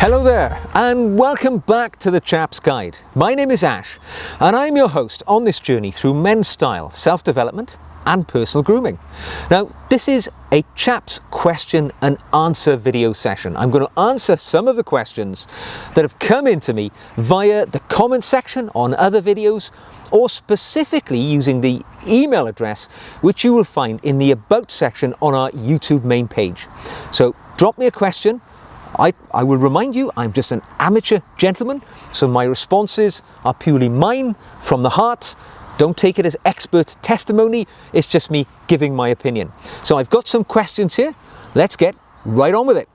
Hello there and welcome back to the Chap's Guide. My name is Ash and I'm your host on this journey through men's style, self-development and personal grooming. Now this is a Chap's question and answer video session. I'm going to answer some of the questions that have come into me via the comment section on other videos or specifically using the email address which you will find in the About section on our YouTube main page. So drop me a question. I will remind you, I'm just an amateur gentleman, so my responses are purely mine, from the heart. Don't take it as expert testimony, it's just me giving my opinion. So I've got some questions here, let's get right on with it.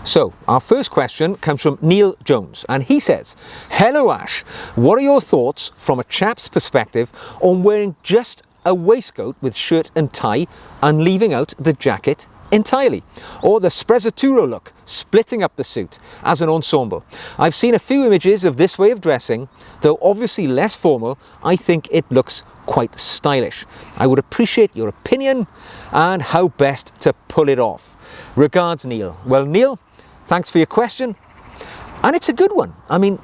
So our first question comes from Neil Jones and he says, "Hello Ash, what are your thoughts from a chap's perspective on wearing just a waistcoat with shirt and tie and leaving out the jacket entirely, or the sprezzatura look, splitting up the suit as an ensemble? I've seen a few images of this way of dressing, though obviously less formal. I think it looks quite stylish. I would appreciate your opinion and how best to pull it off. Regards, Neil." Well, Neil, thanks for your question, and it's a good one. I mean,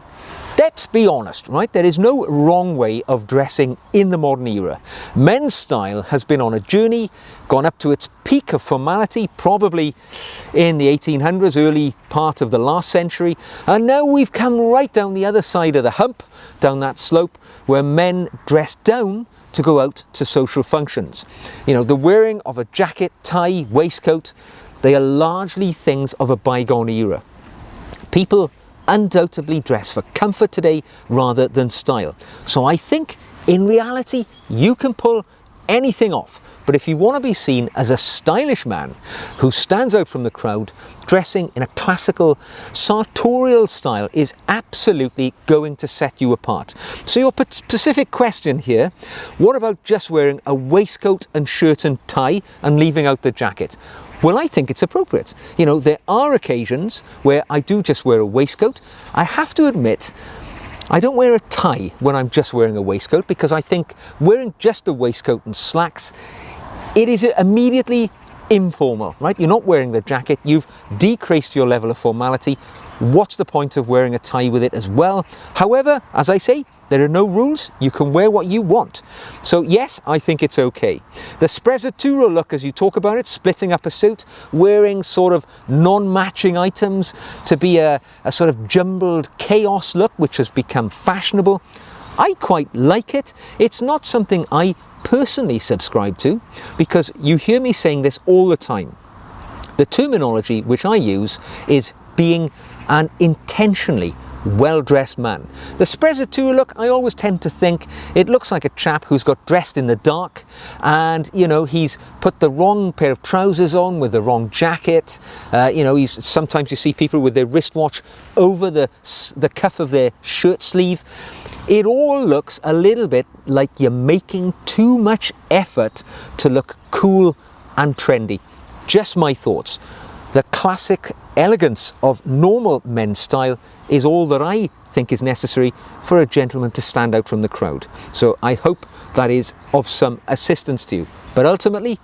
let's be honest, right? There is no wrong way of dressing in the modern era. Men's style has been on a journey, gone up to its peak of formality, probably in the 1800s, early part of the last century. And now we've come right down the other side of the hump, down that slope, where men dress down to go out to social functions. You know, the wearing of a jacket, tie, waistcoat, they are largely things of a bygone era. People undoubtedly dress for comfort today rather than style. So I think in reality you can pull anything off, but if you want to be seen as a stylish man who stands out from the crowd, dressing in a classical sartorial style is absolutely going to set you apart. So your specific question here, what about just wearing a waistcoat and shirt and tie and leaving out the jacket? Well, I think it's appropriate. You know, there are occasions where I do just wear a waistcoat. I have to admit, I don't wear a tie when I'm just wearing a waistcoat, because I think wearing just a waistcoat and slacks, it is immediately informal, right? You're not wearing the jacket, you've decreased your level of formality. What's the point of wearing a tie with it as well? However, as I say, there are no rules. You can wear what you want. So yes, I think it's okay. The sprezzatura look, as you talk about it, splitting up a suit, wearing sort of non-matching items to be a sort of jumbled chaos look, which has become fashionable. I quite like it. It's not something I personally subscribe to, because you hear me saying this all the time. The terminology which I use is being an intentionally well-dressed man. The sprezzatura look, I always tend to think it looks like a chap who's got dressed in the dark and, you know, he's put the wrong pair of trousers on with the wrong jacket. You know, sometimes you see people with their wristwatch over the cuff of their shirt sleeve. It all looks a little bit like you're making too much effort to look cool and trendy. Just my thoughts. The classic elegance of normal men's style is all that I think is necessary for a gentleman to stand out from the crowd. So I hope that is of some assistance to you. But ultimately,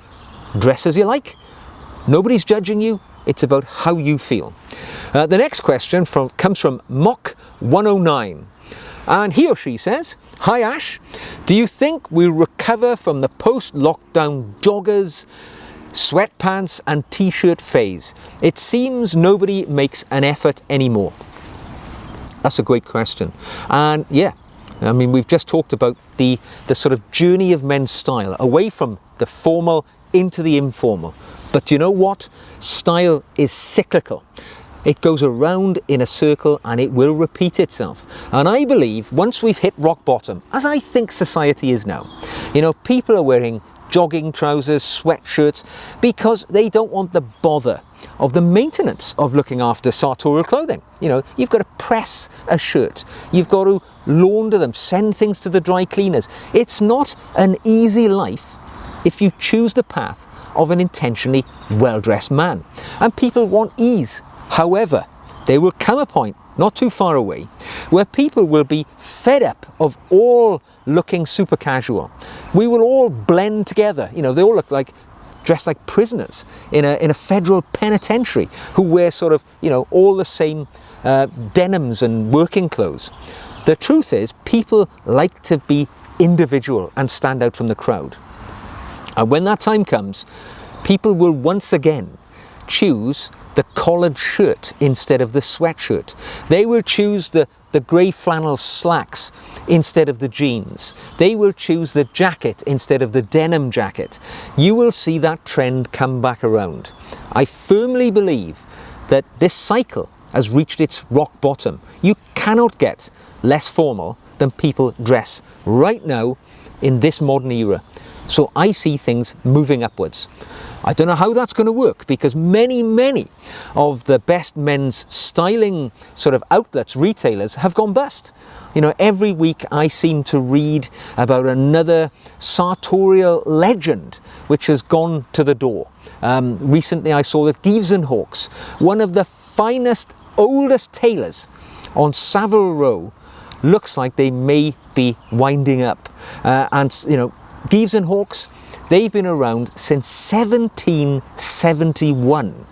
dress as you like. Nobody's judging you. It's about how you feel. The next question comes from Mock109. And he or she says, "Hi Ash, do you think we'll recover from the post-lockdown joggers, sweatpants and t-shirt phase? It seems nobody makes an effort anymore." That's a great question. And yeah, I mean, we've just talked about the sort of journey of men's style, away from the formal into the informal. But you know what? Style is cyclical. It goes around in a circle and it will repeat itself. And I believe once we've hit rock bottom, as I think society is now, you know, people are wearing jogging trousers, sweatshirts, because they don't want the bother of the maintenance of looking after sartorial clothing. You know, you've got to press a shirt, you've got to launder them, send things to the dry cleaners. It's not an easy life if you choose the path of an intentionally well-dressed man. And people want ease. However, there will come a point not too far away where people will be fed up of all looking super casual. We will all blend together. You know, they all look like dressed like prisoners in a federal penitentiary who wear sort of, all the same denims and working clothes. The truth is, people like to be individual and stand out from the crowd. And when that time comes, people will once again choose the collared shirt instead of the sweatshirt. They will choose the grey flannel slacks instead of the jeans. They will choose the jacket instead of the denim jacket. You will see that trend come back around. I firmly believe that this cycle has reached its rock bottom. You cannot get less formal than people dress right now in this modern era. So I see things moving upwards. I don't know how that's going to work, because many of the best men's styling sort of outlets, retailers, have gone bust. Every week I seem to read about another sartorial legend which has gone to the door. Recently I saw that Gives & Hawkes, one of the finest, oldest tailors on Savile Row, looks like they may be winding up. Gives & Hawkes, they've been around since 1771,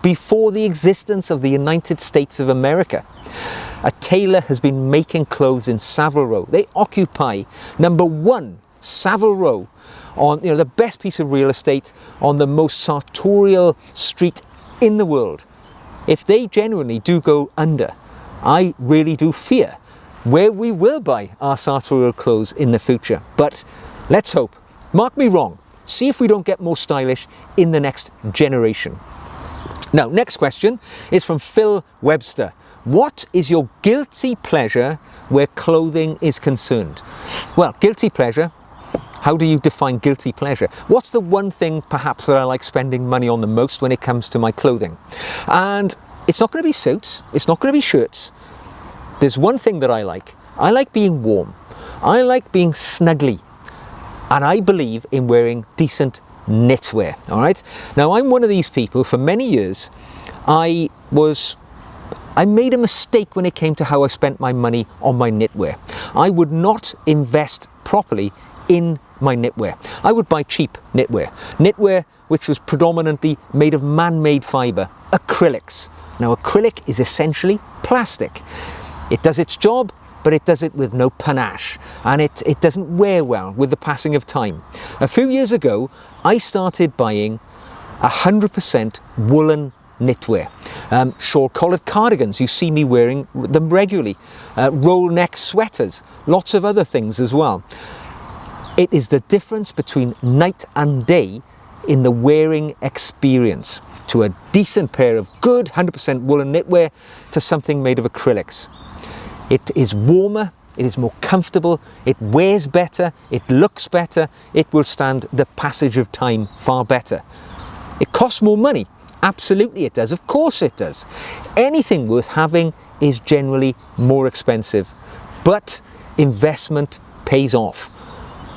before the existence of the United States of America. A tailor has been making clothes in Savile Row. They occupy number 1 Savile Row on the best piece of real estate on the most sartorial street in the world. If they genuinely do go under, I really do fear where we will buy our sartorial clothes in the future. But let's hope. Mark me wrong. See if we don't get more stylish in the next generation. Now, next question is from Phil Webster. What is your guilty pleasure where clothing is concerned? Well, guilty pleasure, how do you define guilty pleasure? What's the one thing perhaps that I like spending money on the most when it comes to my clothing? And it's not going to be suits, it's not going to be shirts. There's one thing that I like. I like being warm. I like being snuggly. And I believe in wearing decent knitwear, all right? Now, I'm one of these people. For many years, I made a mistake when it came to how I spent my money on my knitwear. I would not invest properly in my knitwear. I would buy cheap knitwear which was predominantly made of man-made fibre, acrylics. Now, acrylic is essentially plastic. It does its job, but it does it with no panache, and it doesn't wear well with the passing of time. A few years ago, I started buying 100% woolen knitwear. Shawl-collared cardigans, you see me wearing them regularly. Roll neck sweaters, lots of other things as well. It is the difference between night and day in the wearing experience, to a decent pair of good 100% woolen knitwear to something made of acrylics. It is warmer, it is more comfortable, it wears better, it looks better, it will stand the passage of time far better. It costs more money. Absolutely it does, of course it does. Anything worth having is generally more expensive, but investment pays off.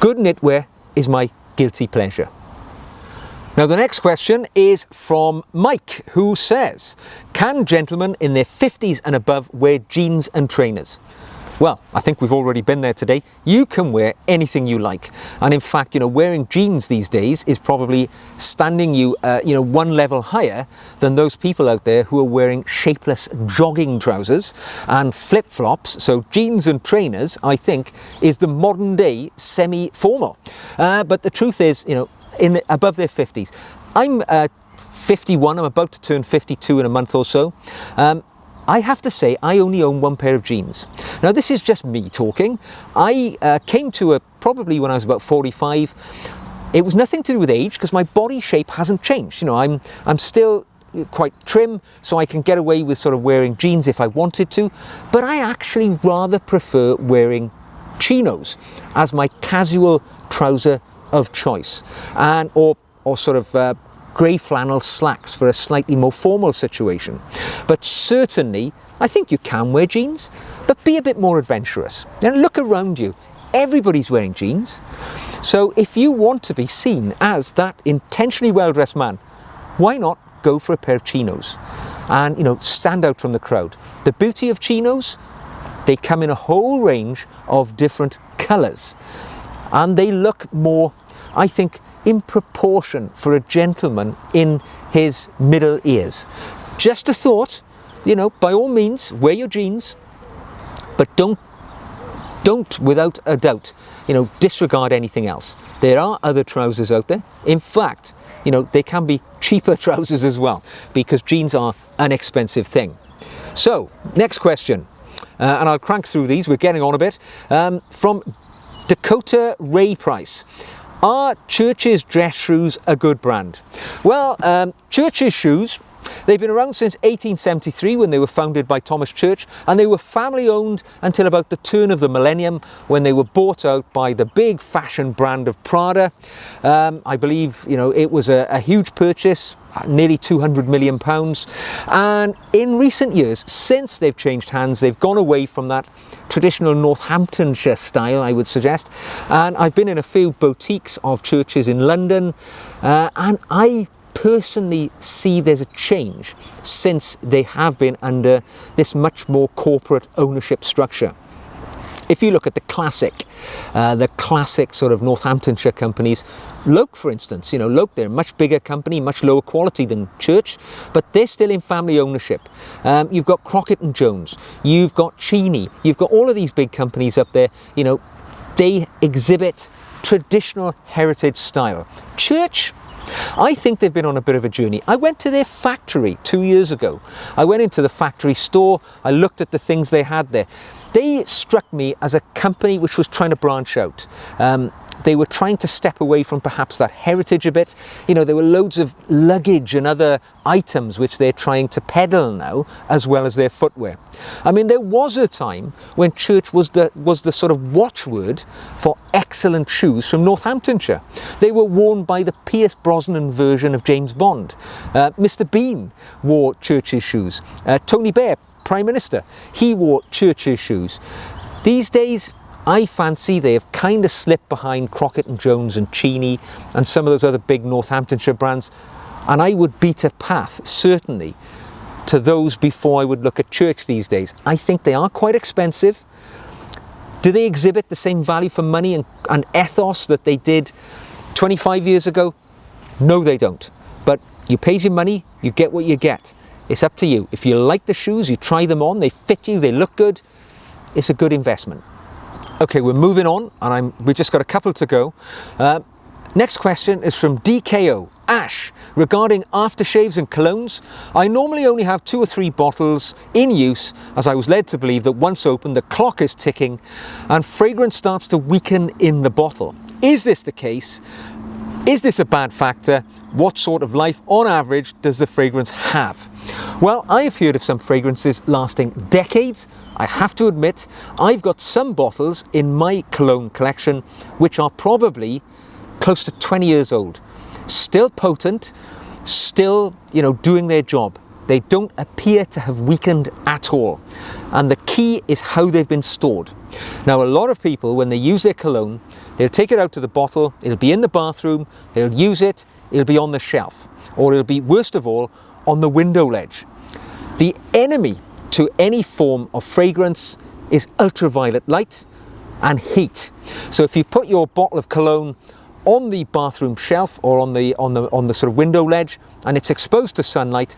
Good knitwear is my guilty pleasure. Now, the next question is from Mike, who says, can gentlemen in their 50s and above wear jeans and trainers? Well, I think we've already been there today. You can wear anything you like. And in fact, wearing jeans these days is probably standing you, one level higher than those people out there who are wearing shapeless jogging trousers and flip-flops. So jeans and trainers, I think, is the modern day semi-formal. But the truth is, above their 50s. I'm 51, I'm about to turn 52 in a month or so. I have to say, I only own one pair of jeans. Now, this is just me talking. I came to probably when I was about 45. It was nothing to do with age, because my body shape hasn't changed. I'm still quite trim, so I can get away with sort of wearing jeans if I wanted to. But I actually rather prefer wearing chinos as my casual trouser of choice, or sort of grey flannel slacks for a slightly more formal situation. But certainly, I think you can wear jeans, but be a bit more adventurous. Now, look around you. Everybody's wearing jeans. So if you want to be seen as that intentionally well-dressed man, why not go for a pair of chinos and, stand out from the crowd? The beauty of chinos, they come in a whole range of different colours, and they look more, I think, in proportion for a gentleman in his middle ears. Just a thought, you know, by all means, wear your jeans, but don't without a doubt, you know, disregard anything else. There are other trousers out there. In fact, you know, they can be cheaper trousers as well, because jeans are an expensive thing. So, next question, and I'll crank through these, we're getting on a bit, from Dakota Ray Price. Are Church's dress shoes a good brand? Well, Church's shoes, they've been around since 1873 when they were founded by Thomas Church, and they were family owned until about the turn of the millennium when they were bought out by the big fashion brand of Prada. I believe, you know, it was a huge purchase, nearly £200 million. And in recent years, since they've changed hands, they've gone away from that traditional Northamptonshire style, I would suggest. And I've been in a few boutiques of Churches in London, and I personally see there's a change since they have been under this much more corporate ownership structure. If you look at the classic sort of Northamptonshire companies, Loke, for instance, you know, Loke, they're a much bigger company, much lower quality than Church, but they're still in family ownership. You've got Crockett and Jones, you've got Cheney, you've got all of these big companies up there, you know, they exhibit traditional heritage style. Church, I think they've been on a bit of a journey. I went to their factory 2 years ago. I went into the factory store, I looked at the things they had there. They struck me as a company which was trying to branch out. They were trying to step away from perhaps that heritage a bit. You know, there were loads of luggage and other items which they're trying to peddle now, as well as their footwear. I mean, there was a time when Church was the sort of watchword for excellent shoes from Northamptonshire. They were worn by the Pierce Brosnan version of James Bond. Mr. Bean wore Church's shoes. Tony Blair, Prime Minister, he wore Church's shoes. These days, I fancy they have kind of slipped behind Crockett and Jones and Cheney and some of those other big Northamptonshire brands, and I would beat a path, certainly, to those before I would look at Church these days. I think they are quite expensive. Do they exhibit the same value for money and ethos that they did 25 years ago? No, they don't. But you pay your money, you get what you get. It's up to you. If you like the shoes, you try them on, they fit you, they look good, it's a good investment. Okay, we're moving on, and we've just got a couple to go. Next question is from DKO. Ash, regarding aftershaves and colognes, I normally only have 2 or 3 bottles in use, as I was led to believe that once opened the clock is ticking and fragrance starts to weaken in the bottle. Is this the case? Is this a bad factor? What sort of life on average does the fragrance have? Well, I have heard of some fragrances lasting decades. I have to admit, I've got some bottles in my cologne collection which are probably close to 20 years old. Still potent, still, you know, doing their job. They don't appear to have weakened at all. And the key is how they've been stored. Now, a lot of people, when they use their cologne, they'll take it out to the bottle, it'll be in the bathroom, they'll use it, it'll be on the shelf, or it'll be, worst of all, on the window ledge. The enemy to any form of fragrance is ultraviolet light and heat. So if you put your bottle of cologne on the bathroom shelf or on the sort of window ledge and it's exposed to sunlight,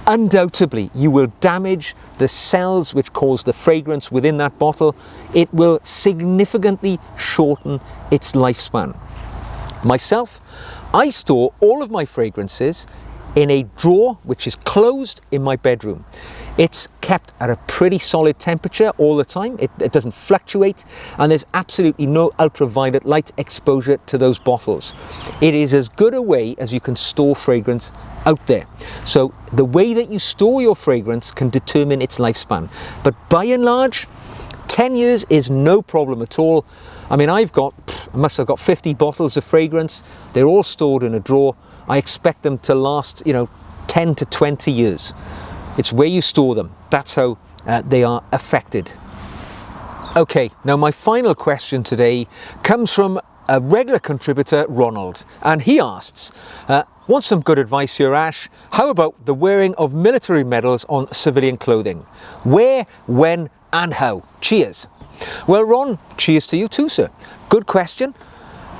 undoubtedly you will damage the cells which cause the fragrance within that bottle. It will significantly shorten its lifespan. Myself, I store all of my fragrances in a drawer which is closed in my bedroom. It's kept at a pretty solid temperature all the time. It doesn't fluctuate, and there's absolutely no ultraviolet light exposure to those bottles. It is as good a way as you can store fragrance out there. So the way that you store your fragrance can determine its lifespan. But by and large, 10 years is no problem at all. I mean, I must have got 50 bottles of fragrance. They're all stored in a drawer. I expect them to last, 10 to 20 years. It's where you store them. That's how they are affected. Okay, now my final question today comes from a regular contributor, Ronald, and he asks, want some good advice here, Ash? How about the wearing of military medals on civilian clothing? Where, when, and how? Cheers. Well, Ron, cheers to you too, sir. Good question.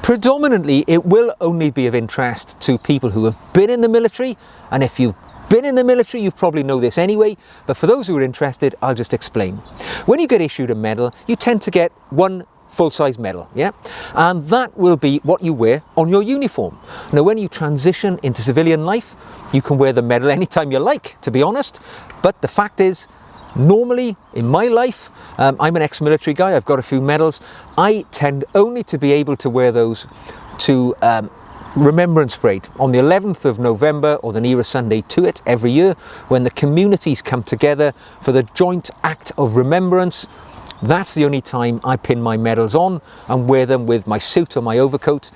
Predominantly, it will only be of interest to people who have been in the military, and if you've been in the military, you probably know this anyway, but for those who are interested, I'll just explain. When you get issued a medal, you tend to get one full-size medal, yeah? And that will be what you wear on your uniform. Now, when you transition into civilian life, you can wear the medal anytime you like, to be honest, but the fact is, normally in my life, I'm an ex-military guy, I've got a few medals, I tend only to be able to wear those to Remembrance Parade on the 11th of November, or the nearest Sunday to it, every year, when the communities come together for the joint act of remembrance. That's the only time I pin my medals on and wear them with my suit or my overcoat.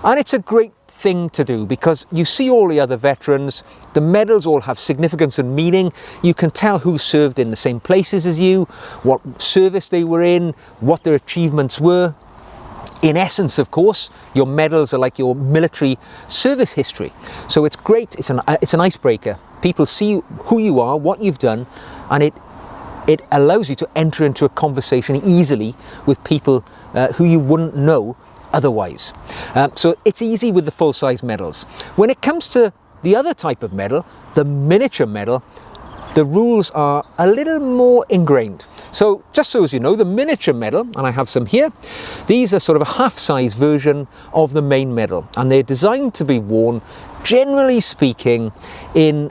And it's a great thing to do because you see all the other veterans, the medals all have significance and meaning. You can tell who served in the same places as you, what service they were in, what their achievements were. In essence, of course, your medals are like your military service history. So it's great, it's an icebreaker. People see who you are, what you've done, and it allows you to enter into a conversation easily with people who you wouldn't know otherwise. So it's easy with the full-size medals. When it comes to the other type of medal, the miniature medal, the rules are a little more ingrained. So just so as you know, the miniature medal, and I have some here, these are sort of a half-size version of the main medal, and they're designed to be worn, generally speaking, in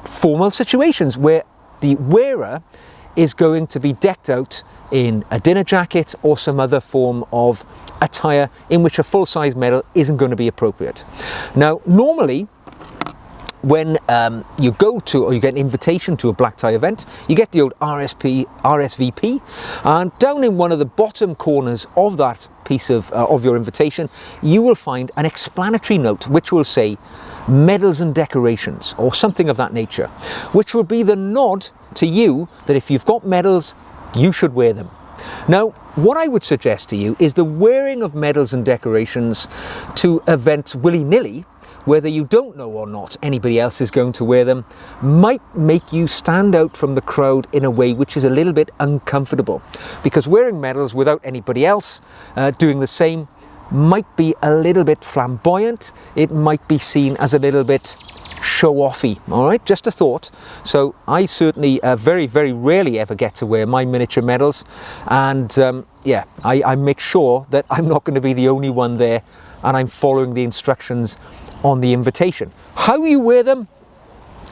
formal situations where the wearer is going to be decked out in a dinner jacket or some other form of attire in which a full-size medal isn't going to be appropriate. Now, normally, when you go to, or you get an invitation to a black tie event, you get the old RSVP, and down in one of the bottom corners of that piece of your invitation, you will find an explanatory note which will say medals and decorations, or something of that nature, which will be the nod to you that if you've got medals, you should wear them. Now, what I would suggest to you is the wearing of medals and decorations to events willy-nilly, whether you don't know or not anybody else is going to wear them, might make you stand out from the crowd in a way which is a little bit uncomfortable. Because wearing medals without anybody else doing the same might be a little bit flamboyant, it might be seen as a little bit show-offy, all right? Just a thought. So I certainly very, very rarely ever get to wear my miniature medals, and yeah, I make sure that I'm not going to be the only one there, and I'm following the instructions on the invitation. How you wear them,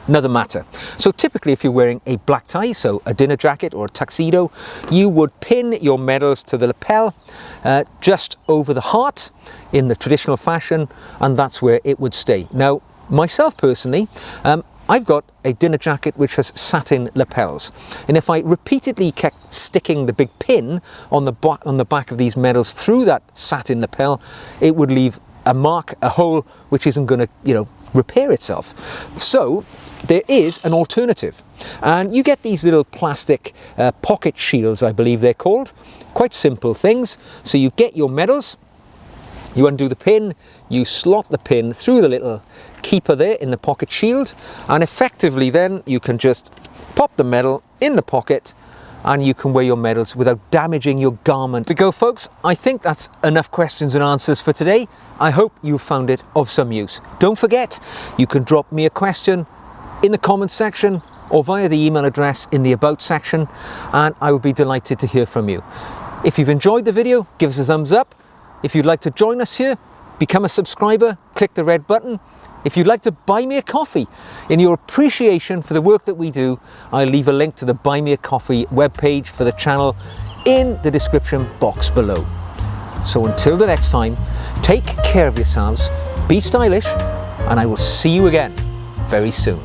another matter. So typically if you're wearing a black tie, so a dinner jacket or a tuxedo, you would pin your medals to the lapel just over the heart in the traditional fashion, and that's where it would stay. Now, myself personally, I've got a dinner jacket which has satin lapels, and if I repeatedly kept sticking the big pin on the back of these medals through that satin lapel, it would leave a mark, a hole, which isn't going to, repair itself. So there is an alternative, and you get these little plastic pocket shields, I believe they're called. Quite simple things. So you get your medals, you undo the pin, you slot the pin through the little keeper there in the pocket shield, and effectively then you can just pop the medal in the pocket and you can wear your medals without damaging your garment. To go, folks, I think that's enough questions and answers for today. I hope you found it of some use. Don't forget, you can drop me a question in the comments section or via the email address in the About section, and I would be delighted to hear from you. If you've enjoyed the video, give us a thumbs up. If you'd like to join us here, become a subscriber, click the red button. If you'd like to buy me a coffee in your appreciation for the work that we do, I'll leave a link to the Buy Me a Coffee webpage for the channel in the description box below. So until the next time, take care of yourselves, be stylish, and I will see you again very soon.